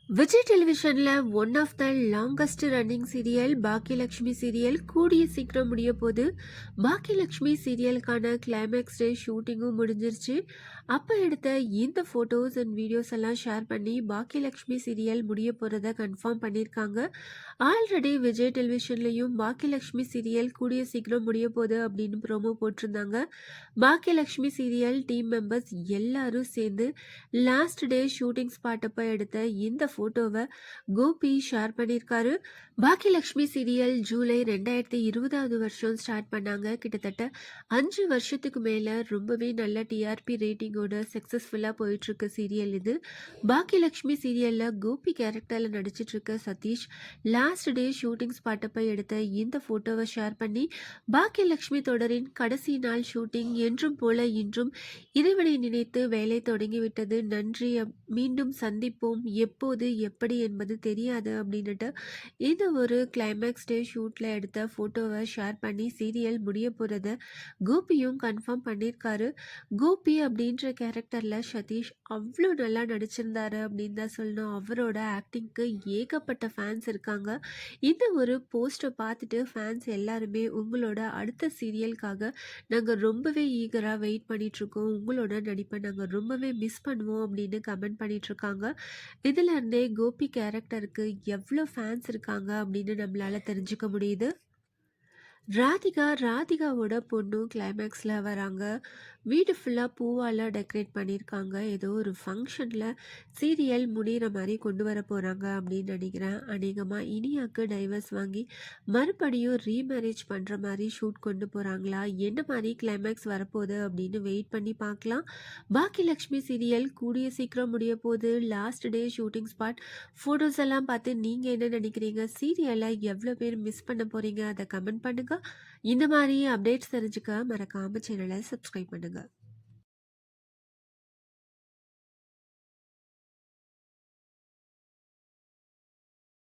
விஜய் டெலிவிஷன்ல one of the longest running serial Baakiyalakshmi serial கூடிய சீக்கிரம் முடிய போது. பாக்கியலட்சுமி சீரியலுக்கான கிளைமேக்ஸ் டே ஷூட்டிங்கும் முடிஞ்சிருச்சு. அப்போ எடுத்த இந்த ஃபோட்டோஸ் அண்ட் வீடியோஸ் எல்லாம் ஷேர் பண்ணி பாக்கியலட்சுமி சீரியல் முடிய போகிறத கன்ஃபார்ம் பண்ணியிருக்காங்க. ஆல்ரெடி விஜய் டெலிவிஷன்லையும் பாக்கியலட்சுமி சீரியல் கூடிய சீக்கிரம் முடிய போகுது அப்படின்னு ப்ரோமோ போட்டிருந்தாங்க. பாக்கியலட்சுமி சீரியல் டீம் மெம்பர்ஸ் எல்லாரும் சேர்ந்து லாஸ்ட் டே ஷூட்டிங் ஸ்பாட்டப்போ எடுத்த இந்த ஃபோட்டோவை கோபி ஷேர் பண்ணியிருக்காரு. பாக்கியலட்சுமி சீரியல் ஜூலை 2020 வருஷம் ஸ்டார்ட் பண்ணாங்க. கிட்டத்தட்ட 5 வருஷத்துக்கு மேலே ரொம்பவே நல்ல டிஆர்பி ரேட்டிங்கோட சக்ஸஸ்ஃபுல்லாக போயிட்டுருக்க சீரியல் இது. பாக்கியலட்சுமி சீரியலில் கோபி கேரக்டரில் நடிச்சிட்ருக்க சதீஷ் லாஸ்ட் டே ஷூட்டிங் ஸ்பாட்டப்போ எடுத்த இந்த ஃபோட்டோவை ஷேர் பண்ணி, பாக்கியலட்சுமி தொடரின் கடைசி நாள் ஷூட்டிங் என்றும் போல இன்றும் இறைவனை நினைத்து வேலை தொடங்கிவிட்டது. நன்றி, மீண்டும் சந்திப்போம், எப்போது எப்படி என்பது தெரியாது அப்படின்னுட்டு இந்த ஒரு கிளைமேக்ஸ் டே ஷூட்டில் எடுத்த ஃபோட்டோவை ஷேர் பண்ணி சீரியல் முடிய போகிறத கோபியும் கன்ஃபார்ம் பண்ணியிருக்காரு. கோபி அப்படின்ற கேரக்டரில் சதீஷ் அவ்வளோ நல்லா நடிச்சிருந்தாரு அப்படின்னு தான் சொல்லணும். அவரோட ஆக்டிங்க்கு ஏகப்பட்ட ஃபேன்ஸ் இருக்காங்க. இந்த ஒரு போஸ்ட்டை பார்த்துட்டு ஃபேன்ஸ் எல்லாருமே உங்களோட அடுத்த சீரியலுக்காக நாங்கள் ரொம்பவே ஈகராக வெயிட் பண்ணிகிட்ருக்கோம், உங்களோட நடிப்பை நாங்கள் ரொம்பவே மிஸ் பண்ணுவோம் அப்படின்னு கமெண்ட் பண்ணிகிட்ருக்காங்க. இதுலேருந்தே கோபி கேரக்டருக்கு எவ்வளோ ஃபேன்ஸ் இருக்காங்க அப்படின்னு நம்மளால் தெரிஞ்சுக்க முடியுது. ராதிகாவோட பொண்ணும் கிளைமேக்ஸில் வராங்க. வீடு ஃபுல்லாக பூவால் டெக்கரேட் பண்ணியிருக்காங்க. ஏதோ ஒரு ஃபங்க்ஷனில் சீரியல் முடிகிற மாதிரி கொண்டு வர போகிறாங்க அப்படின்னு நினைக்கிறேன். அநேகமாக இனியாவுக்கு டைவர்ஸ் வாங்கி மறுபடியும் ரீமேரேஜ் பண்ணுற மாதிரி ஷூட் கொண்டு போகிறாங்களா, என்ன மாதிரி கிளைமேக்ஸ் வரப்போகுது அப்படின்னு வெயிட் பண்ணி பார்க்கலாம். பாக்கியலட்சுமி சீரியல் கூடிய சீக்கிரம் முடிய போகுது. Last day shooting spot photos எல்லாம் பார்த்து நீங்கள் என்ன நினைக்கிறீங்க? சீரியலை எவ்வளோ பேர் மிஸ் பண்ண போகிறீங்க? அதை கமெண்ட் பண்ணுங்கள். இந்த மாதிரி அப்டேட்ஸ் தெரிஞ்சுக்க மறக்காமல் சேனலை சப்ஸ்கிரைப் பண்ணுங்கள்.